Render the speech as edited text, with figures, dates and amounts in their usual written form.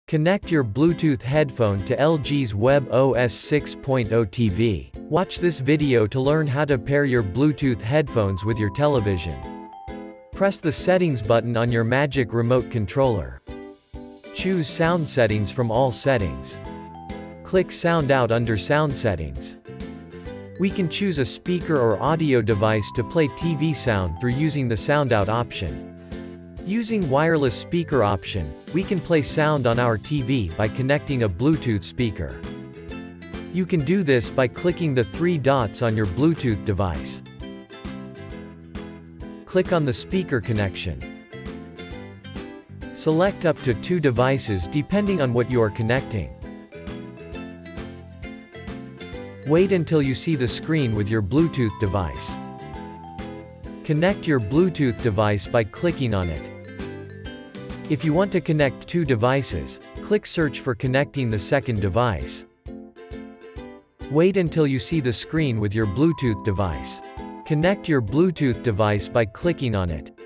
Connect your Bluetooth headphone to LG's WebOS 6.0 TV. Watch this video to learn how to pair your Bluetooth headphones with your television. Press the Settings button on your Magic Remote Controller. Choose Sound Settings from all settings. Click Sound Out under Sound Settings. We can choose a speaker or audio device to play TV sound through using the Sound Out option. Using wireless speaker option, we can play sound on our TV by connecting a Bluetooth speaker. You can do this by clicking the three dots on your Bluetooth device. Click on the speaker connection. Select up to 2 devices depending on what you are connecting. Wait until you see the screen with your Bluetooth device. Connect your Bluetooth device by clicking on it. If you want to connect 2 devices, click Search for connecting the second device. Wait until you see the screen with your Bluetooth device. Connect your Bluetooth device by clicking on it.